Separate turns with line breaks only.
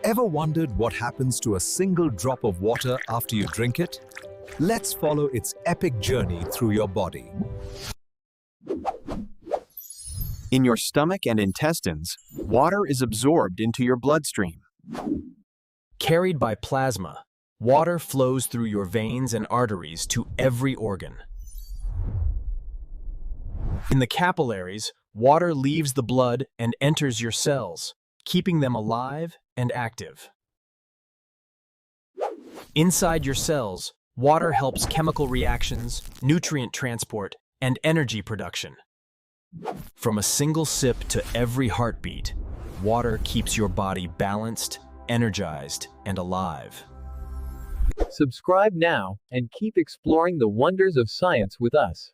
Ever wondered what happens to a single drop of water after you drink it? Let's follow its epic journey through your body.
In your stomach and intestines, water is absorbed into your bloodstream.
Carried by plasma, water flows through your veins and arteries to every organ. In the capillaries, water leaves the blood and enters your cells, keeping them alive and active. Inside your cells, water helps chemical reactions, nutrient transport, and energy production. From a single sip to every heartbeat, water keeps your body balanced, energized, and alive.
Subscribe now and keep exploring the wonders of science with us.